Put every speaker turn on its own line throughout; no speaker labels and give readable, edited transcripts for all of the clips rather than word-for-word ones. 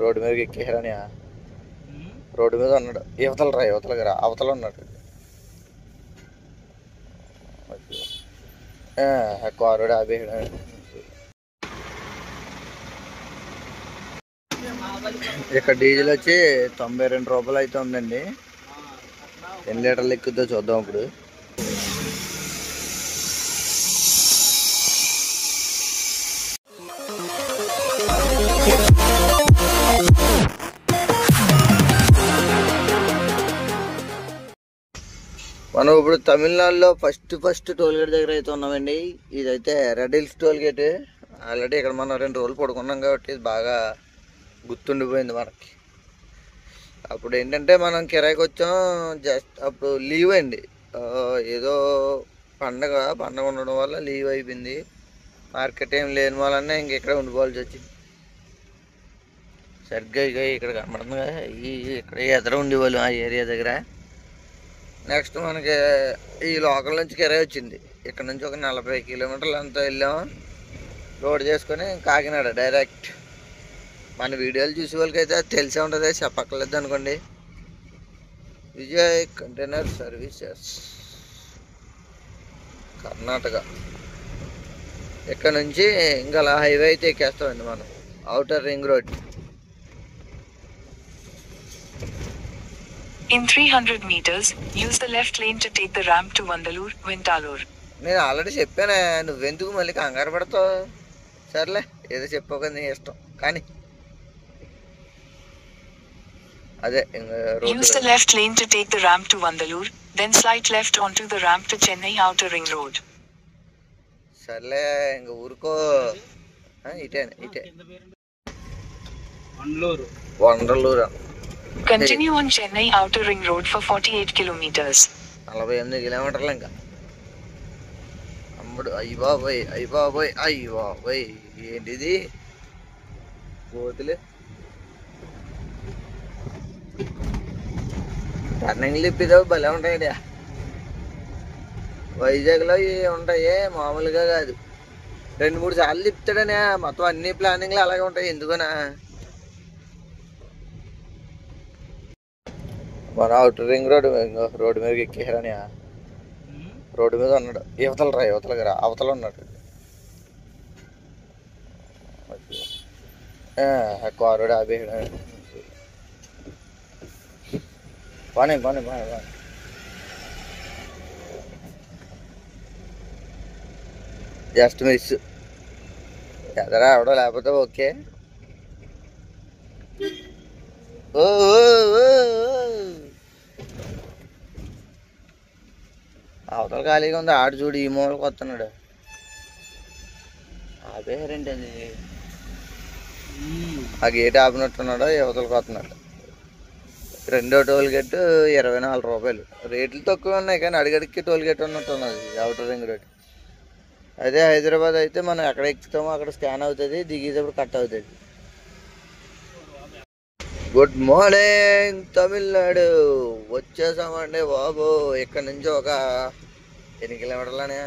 Road మీదకి ఎక్కేసారని road మీద ఉన్నాడు. యువతలకి రా అవతల ఉన్నాడు. కారు ఆపేసాడు. ఇక్కడ డీజిల్ వచ్చి 92 రూపాయలు అయితే ఉందండి. ఎన్ని లీటర్లు ఎక్కుద్దో చూద్దాం ఇప్పుడు. మనం ఇప్పుడు తమిళనాడులో ఫస్ట్ టోల్ గేట్ దగ్గర అయితే ఉన్నామండి. ఇదైతే Red Hills toll gate. Already ఇక్కడ మనం 2 రోజులు పడుకున్నాం కాబట్టి ఇది బాగా గుర్తుండిపోయింది మనకి. అప్పుడు ఏంటంటే మనం కిరాయికి వచ్చాం. జస్ట్ అప్పుడు లీవ్ అండి. ఏదో పండగ ఉండడం వల్ల లీవ్ అయిపోయింది. మార్కెట్ ఏం లేని వలన ఇంకెక్కడ ఉండిపోవాల్సి వచ్చింది. సరిగ్గా ఇక ఇక్కడ కనబడుతుంది కదా, ఇక్కడ ఎదుర ఉండేవాళ్ళు ఆ ఏరియా దగ్గర. నెక్స్ట్ మనకి ఈ లోకల్ నుంచి కిరాయి వచ్చింది. ఇక్కడ నుంచి ఒక 40 కిలోమీటర్లు అంతా వెళ్ళాము. లోడ్ చేసుకొని కాకినాడ డైరెక్ట్. మన వీడియోలు చూసే వాళ్ళకైతే అది తెలిసే ఉంటుంది, చెప్పక్కర్లేదు అనుకోండి. Vijay container services Karnataka. ఇక్కడ నుంచి ఇంకా అలా హైవే అయితే ఎక్కేస్తామండి మనం. Outer ring road.
In 300 meters, use the left lane to take the ramp to Vandalur, Vintalur.
నేను ఆల్రెడీ చెప్పానే, నువ్వెందుకు మళ్ళీ కంగారు పడతావు? సర్లే, ఏదో చెప్పక నీ ఇష్టం కానీ. అదే
Use the left lane to take the ramp to Vandalur, then slide left onto the ramp to Chennai Outer Ring Road.
సర్లే ఇంక ఊరుకో. ఇటే Vandalur.
Continue on Chennai Outer Ring Road for 48 kilometers.
48 కిలోమీటర్లు ఇంకా. అమ్ముడు అయ్యబాబోయ్ ఏంటిది కోతులు. టర్నింగ్లు ఇప్పిదావు భలే ఉంటాయి. వైజాగ్లో ఇవి ఉంటాయి, మామూలుగా కాదు. 2-3 సార్లు తిప్పుతాడనే. మొత్తం అన్ని ప్లానింగ్లు అలాగే ఉంటాయి ఎందుకనా. మన అవుటర్ రింగ్ రోడ్డు మీదకి ఎక్కేసారని రోడ్డు మీద ఉన్నాడు. యువతలకి రా అవతల ఉన్నాడు. కారు ఆపేసాడు. బానే జస్ట్ మిస్. ఎదరా అవడం లేకపోతే ఓకే. అవతల ఖాళీగా ఉంది. ఆడు చూడు ఈ మూలకి వస్తున్నాడు. ఆపేసారండి అది. ఆ గేట్ ఆపినట్టున్నాడు. యువతలకు వస్తున్నాడు. 2వ టోల్ గేట్ 24 రూపాయలు. రేట్లు తక్కువ ఉన్నాయి కానీ అడిగడికి టోల్ గేట్ ఉన్నట్టున్నది అవుటర్ రింగ్ రోడ్. అదే హైదరాబాద్ అయితే మనం ఎక్కడ ఎక్కుతామో అక్కడ స్కాన్ అవుతుంది, దిగేటప్పుడు కట్ అవుతుంది. Good morning Tamil Nadu. వచ్చేసామండి బాబు. ఇక్కడ నుంచి ఒక ఎన్ని కిలోమీటర్లనే,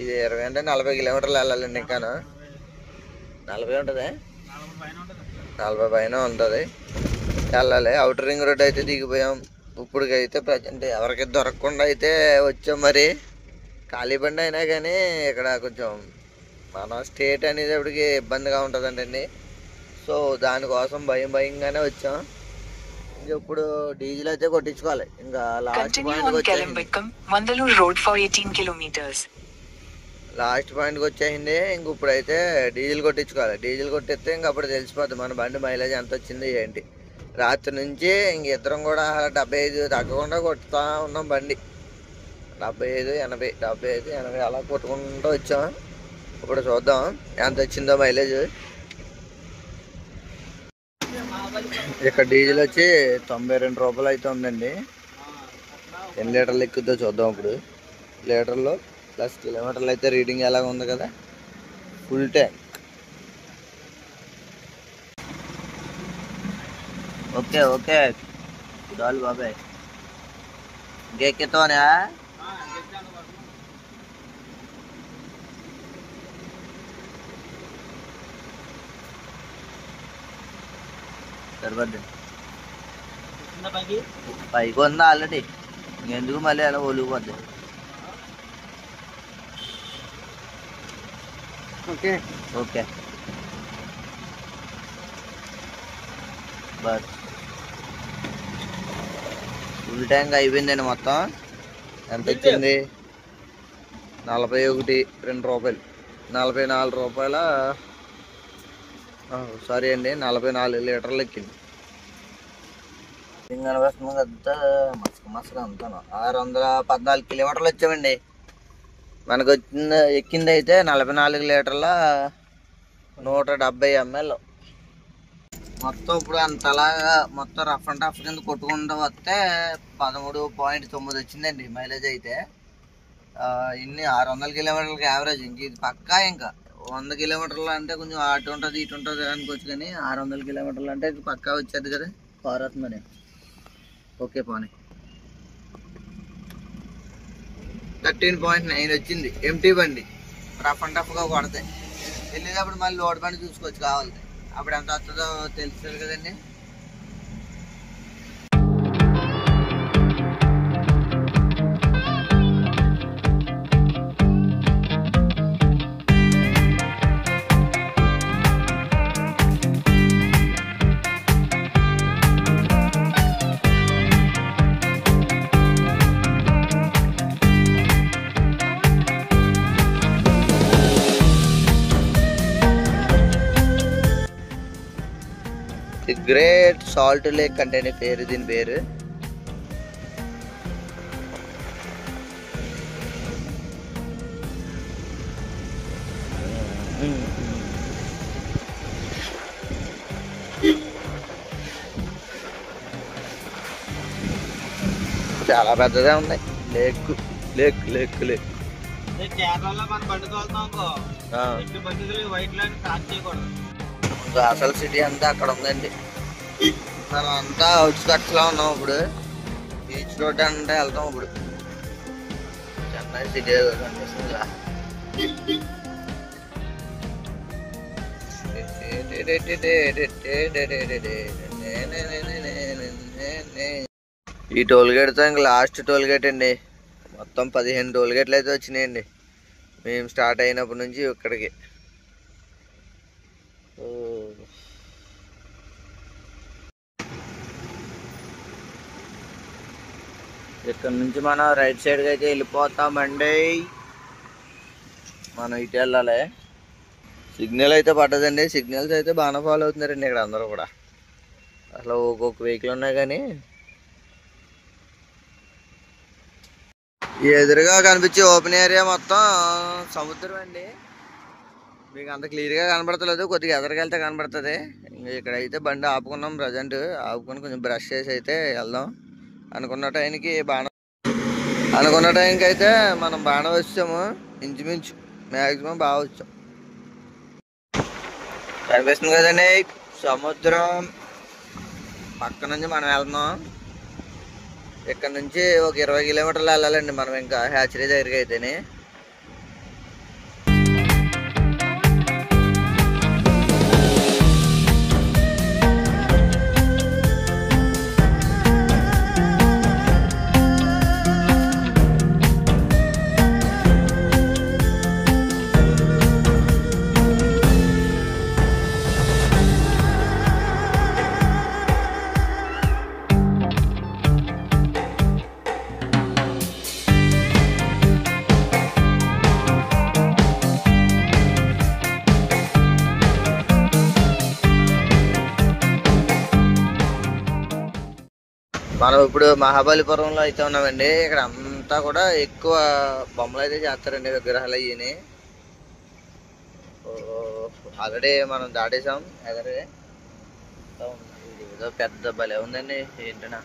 ఇది 20 అంటే 40 కిలోమీటర్లు వెళ్ళాలండి. ఇంకాను 40 ఉంటుంది, 40 పైన ఉంటుంది వెళ్ళాలి. అవుటర్ రింగ్ రోడ్ అయితే దిగిపోయాం. ఇప్పటికైతే ప్రజెంట్ ఎవరికి దొరకకుండా అయితే వచ్చాం. మరి ఖాళీ బండి అయినా కానీ ఇక్కడ కొంచెం మన స్టేట్ అనేటప్పటికి ఇబ్బందిగా ఉంటుందండి. సో దానికోసం భయంగానే వచ్చాం. ఇప్పుడు డీజిల్ అయితే కొట్టించుకోవాలి. ఇంకా లాస్ట్ పాయింట్కి వచ్చేసింది. ఇంక ఇప్పుడైతే డీజిల్ కొట్టించుకోవాలి. డీజిల్ కొట్టిస్తే ఇంక అప్పుడు తెలిసిపోద్ది మన బండి మైలేజ్ ఎంత వచ్చింది ఏంటి. రాత్రి నుంచి ఇంక ఇద్దరం కూడా 75 తగ్గకుండా కొట్టుతా ఉన్నాం బండి. 75, 80 అలా కొట్టుకుంటూ వచ్చాం. ఇప్పుడు చూద్దాం ఎంత వచ్చిందో మైలేజ్. ఇక్కడ డీజిల్ వచ్చి 92 రూపాయలు అయితే ఉందండి. ఎన్ని లీటర్లు ఎక్కుద్దో చూద్దాం ఇప్పుడు. లీటర్లో ప్లస్ కిలోమీటర్లు అయితే రీడింగ్ ఎలాగ ఉంది కదా. Full tank. ఓకే చాలు బాబాయ్. ఇంకెక్కుతావనా? సరిపడ్డి పైకి ఉందా ఆల్రెడీ, ఎందుకు మళ్ళీ అలా ఒలిగిపోద్ది.
Okay
okay bus full tank అయిపోయిందండి. మొత్తం ఎంత వచ్చింది? 41 రూపాయలు, 44 రూపాయల, సారీ అండి 44 లీటర్లు ఎక్కింది. కనిపిస్తుంది కదా మసక మసక అంతాను. 614 కిలోమీటర్లు వచ్చామండి. మనకు వచ్చింది ఎక్కింది అయితే 44 లీటర్ల 170 ml. మొత్తం ఇప్పుడు అంతలాగా మొత్తం రఫ్ అండ్ టఫ్ కింద కొట్టుకుంటూ వస్తే 13.9 వచ్చిందండి మైలేజ్ అయితే. ఇన్ని 600 కిలోమీటర్లకి యావరేజ్. ఇంక ఇది పక్కా ఇంకా 100 కిలోమీటర్లు అంటే కొంచెం అటు ఉంటుంది ఇటు ఉంటుంది అనుకోవచ్చు, కానీ 600 కిలోమీటర్లు అంటే ఇది పక్కా వచ్చేది కదా. పారవుతుందని ఓకే పోనీ. 13.9 వచ్చింది ఎంటీ బండి. రఫ్ అండ్ టఫ్గా కొడతాయి. వెళ్ళేటప్పుడు మళ్ళీ లోడ్ బండి చూసుకోవచ్చు కావాలి. అప్పుడు ఎంత వస్తుందో తెలుస్తుంది కదండి. ది గ్రేట్ సాల్ట్ లేక్ అంటే పేరు, దీని పేరు. చాలా పెద్దదే ఉంది లేక్. లేక్ లేక్ లేక్
కేరళలో మన బండి తోలుతాం వైట్ లైన్ క్రాస్ చేయకూడదు.
అసలు సిటీ అంతా అక్కడ ఉందండి. మనం అంతా అవుట్స్కట్స్ లో ఉన్నాం ఇప్పుడు. బీచ్ రోడ్ అంటే వెళ్తాం ఇప్పుడు. చెన్నై సిటీ కనిపిస్తుంది. ఈ టోల్ గేట్తో ఇంకా లాస్ట్ టోల్ గేట్ అండి. మొత్తం 15 టోల్ గేట్లు అయితే వచ్చినాయండి మేము స్టార్ట్ అయినప్పటి నుంచి ఇక్కడికి. ఇక్కడ నుంచి మనం రైట్ సైడ్కి అయితే వెళ్ళిపోతామండి. మనం ఇటు వెళ్ళాలి. సిగ్నల్ అయితే పడ్డదండి. సిగ్నల్స్ అయితే బాగానే ఫాలో అవుతున్నారండి ఇక్కడ అందరూ కూడా. అసలు ఒక్కొక్క వెహికల్ ఉన్నాయి కానీ ఈ ఎదురుగా కనిపించే ఓపెన్ ఏరియా మొత్తం సముద్రం అండి. మీకు అంత క్లియర్గా కనబడతలేదు, కొద్దిగా ఎదరికెళ్తే కనబడుతుంది. ఇంకా ఇక్కడైతే బండి ఆపుకున్నాం. ప్రజెంట్ ఆపుకొని కొంచెం బ్రష్ చేసి అయితే వెళ్దాం. అనుకున్న టైంకి అయితే మనం బాగానే వచ్చాము. ఇంచుమించు మ్యాక్సిమం బాగా వచ్చాం. కనిపిస్తుంది కదండి సముద్రం. పక్క నుంచి మనం వెళ్తున్నాం. ఇక్కడ నుంచి ఒక 20 కిలోమీటర్లు వెళ్ళాలండి మనం ఇంకా హ్యాచరీ దగ్గరికి అయితేనే. మనం ఇప్పుడు మహాబలిపురంలో అయితే ఉన్నామండి. ఇక్కడ అంతా కూడా ఎక్కువ బొమ్మలు అయితే చేస్తారండి, విగ్రహాలు అయ్యి. ఆల్రెడీ మనం దాటేసాం. ఎదరే ఏదో పెద్ద భలే ఉందండి. ఏంటన్నా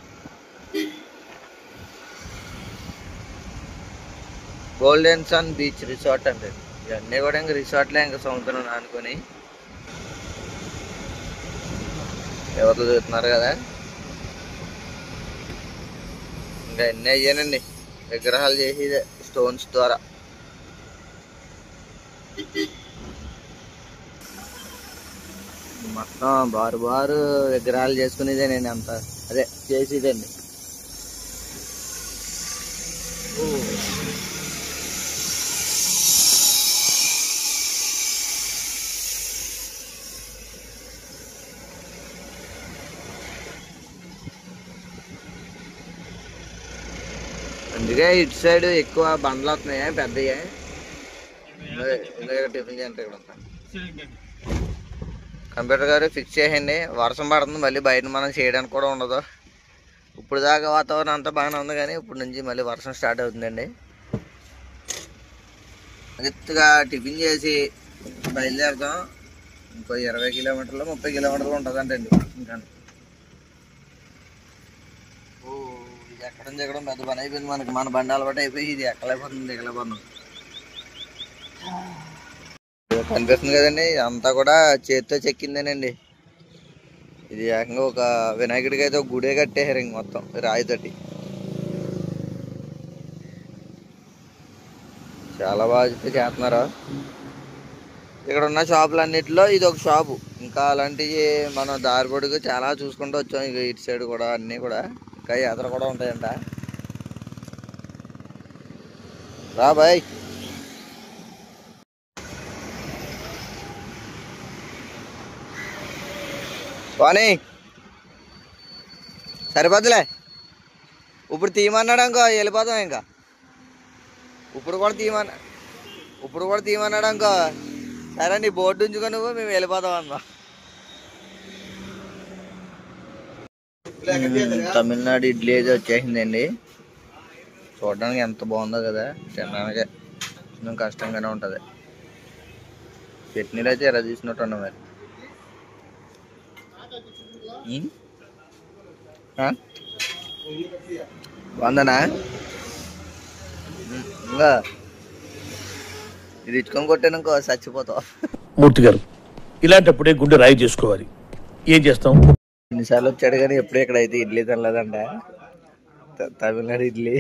గోల్డెన్ సన్ బీచ్ రిసార్ట్ అంటే ఇవన్నీ కూడా ఇంకా రిసార్ట్లే, ఇంకా సముద్రం అనుకుని ఎవరు చూస్తున్నారు కదా. ఇంకా ఎన్ని అయ్యానండి విగ్రహాలు చేసేదే స్టోన్స్ ద్వారా. మొత్తం బారు బారు విగ్రహాలు చేసుకునేదే నేను అంత అదే చేసేదండి. అందుకే ఇటు సైడ్ ఎక్కువ బండ్లు వస్తున్నాయి పెద్దవి. టిఫిన్ సెంటర్ ఇక్కడ ఉంటాయి. కంప్యూటర్ గారు ఫిక్స్ చేయండి. వర్షం పడుతుంది, మళ్ళీ బయట మనం చేయడానికి కూడా ఉండదు. ఇప్పుడు దాకా వాతావరణం అంతా బాగానే ఉంది, కానీ ఇప్పుడు నుంచి మళ్ళీ వర్షం స్టార్ట్ అవుతుందండి. ఎత్తుగా టిఫిన్ చేసి బయలుదేరుతాం. ఇంకో 20 కిలోమీటర్లు 30 కిలోమీటర్లు ఉంటుందంటండి ఇంకా. ఇది ఎక్కడం దిగడం పెద్ద పని అయిపోయింది మనకి. మన బండి అలవాటు అయిపోయి ఇది ఎక్కలేకపోతుంది, దిగలేకపోతుంది. కనిపిస్తుంది కదండి, అంతా కూడా చేతితో చెక్కిందేనండి. ఇది ఏకంగా ఒక వినాయకుడికి అయితే ఒక గుడే కట్టేశారు ఇంక మొత్తం రాయితోటి. చాలా బాగా చేస్తున్నారు. ఇక్కడ ఉన్న షాపులన్నిటిలో ఇది ఒక షాపు. ఇంకా అలాంటివి మనం దారి పొడుగు చాలా చూసుకుంటూ వచ్చాం. ఇక ఇటు సైడ్ కూడా అన్నీ కూడా ఇంకా ఎదర కూడా ఉంటాయంట. రా బాయ్. పోనీ సరిపోద్దులే. ఇప్పుడు తీయమన్నాడు ఇంకో వెళ్ళిపోతాం. ఇంకా ఇప్పుడు కూడా తీయమన్నాడు ఇంకో. సరే నీ బోర్డు ఉంచుకో, నువ్వు మేము వెళ్ళిపోతాం అన్నా. తమిళనాడు ఇడ్లీ అయితే వచ్చేసిందండి. చూడడానికి ఎంత బాగుందో కదా, తినడానికి కొంచెం కష్టంగానే ఉంటుంది. చట్నీలు అయితే ఎర్ర తీసినట్టు ఉన్నాం మరి. వందనా ఇంకా ఇది ఇచ్చుకొని కొట్టానుకో చచ్చిపోతావు.
మూర్తి గారు, ఇలాంటప్పుడే గుండె రాయి చేసుకోవాలి. ఏం చేస్తాం?
ఎన్నిసార్లు వచ్చాడు కానీ ఎప్పుడు ఇక్కడైతే ఇడ్లీ తినలేదంట. తమిళనాడు ఇడ్లీ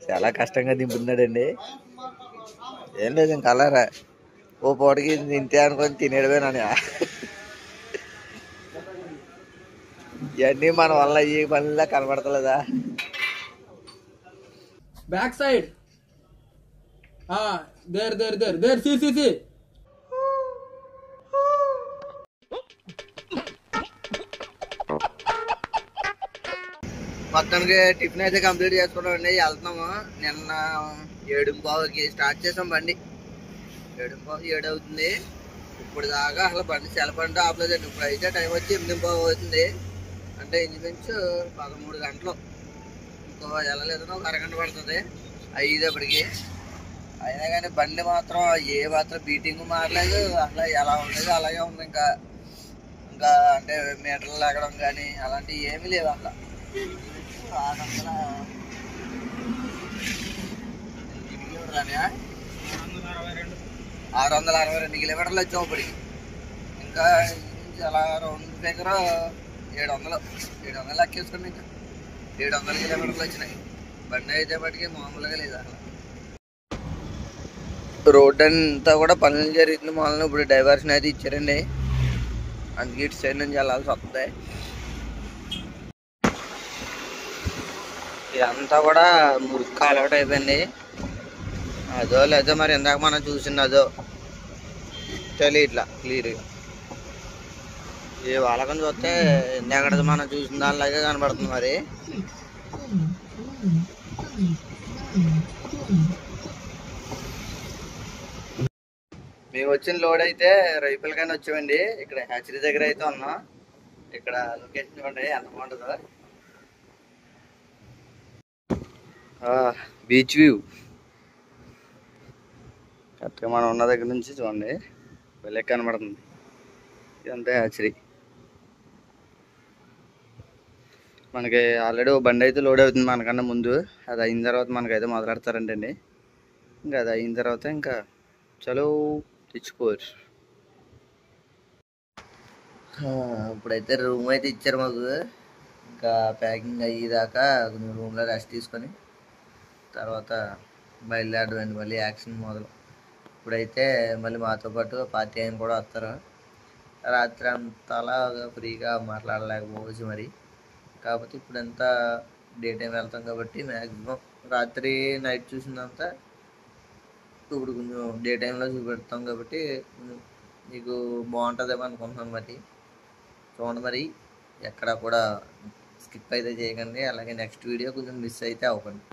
చాలా కష్టంగా దింపుతున్నాడండి. ఏం లేదు ఇంకా అలారా ఓ పూటకి తింటే అనుకొని తినేయడమేనా. ఇవన్నీ మన వల్ల ఈ పనిలా కనబడతలేదా?
బ్యాక్ సైడ్ దేర్ సి
మొత్తానికి టిఫిన్ అయితే కంప్లీట్ చేసుకున్నాం అండి. వెళ్తున్నాము. నిన్న 7:15కి స్టార్ట్ చేసాం బండి. 7:15 అవుతుంది. ఇప్పుడు దాకా అసలు బండి సెలబండి ఆపలేదండి. ఇప్పుడు అయితే టైం వచ్చి 8:15 అవుతుంది. అంటే ఇంచుమించు 13 గంటలు. ఇంకో వెళ్ళలేదన్నా ఒక అరగంట పడుతుంది 5 అప్పటికి. అయినా కానీ బండి మాత్రం మాత్రం బీటింగ్ మారలేదు. అసలు ఎలా ఉండేది అలాగే ఉంది. ఇంకా అంటే మీటర్లు లాగడం కానీ అలాంటివి ఏమీ లేవు. అసలు 662 కిలోమీటర్లు వచ్చాం ఇప్పటికి. ఇంకా అలా రౌండ్ దగ్గర 700 ఎక్కేసుకోండి. ఇంకా 700 కిలోమీటర్లు వచ్చినాయి. బండి అయితే బట్టికి మామూలుగా లేదు అసలు. రోడ్ అంతా కూడా పనులు జరుగుతుంది. మామూలుగా ఇప్పుడు డైవర్షన్ అయితే ఇచ్చారండి. అందుకే ఇటు సైడ్ నుంచి వెళ్ళాల్సి వస్తుంది. ఇదంతా కూడా మురుక్కు అలవాటు అయిపోయింది. అదో లేదో మరి ఇందాక మనం చూసింది అదో తెలియట్లా క్లియర్గా. ఈ వాళ్ళకని చూస్తే ఇందాక మనం చూసిన దానిలాగే కనబడుతుంది. మరి మేము వచ్చిన లోడ్ అయితే రైపులకైనా వచ్చామండి. ఇక్కడ హ్యాచరీ దగ్గర అయితే ఉన్నాం. ఇక్కడ లొకేషన్ చూడండి ఎంత బాగుంటుందో. బీచ్ వ్యూ కరెక్ట్గా మనం ఉన్న దగ్గర నుంచి చూడండి వెళ్ళే కనబడుతుంది. ఇదంతా హ్యాచరీ. మనకి ఆల్రెడీ ఓ బండి అయితే లోడ్ అవుతుంది మనకన్నా ముందు. అది అయిన తర్వాత మనకైతే మొదలెడతారంటండి. ఇంకా అది అయిన తర్వాత ఇంకా చలో తెచ్చుకోవచ్చు. ఇప్పుడైతే రూమ్ అయితే ఇచ్చారు మాకు. ఇంకా ప్యాకింగ్ అయ్యేదాకా కొంచెం రూమ్లో రెస్ట్ తీసుకొని తర్వాత బయలుదేరడం. మళ్ళీ యాక్షన్ మొదలు. ఇప్పుడైతే మళ్ళీ మాతో పాటు పార్టీ ఆయన కూడా వస్తారు. రాత్రి అంతా అలాగా ఫ్రీగా మాట్లాడలేకపోవచ్చు మరి. కాకపోతే ఇప్పుడంతా డే టైం వెళ్తాం కాబట్టి మ్యాక్సిమం రాత్రి నైట్ చూసిందంతా ఇప్పుడు కొంచెం డే టైంలో చూపెడతాం కాబట్టి కొంచెం మీకు బాగుంటుందేమో అనుకుంటున్నాను. మరి చూడండి, మరి ఎక్కడ కూడా స్కిప్ అయితే చేయకండి. అలాగే నెక్స్ట్ వీడియో కొంచెం మిస్ అయితే అవ్వకండి.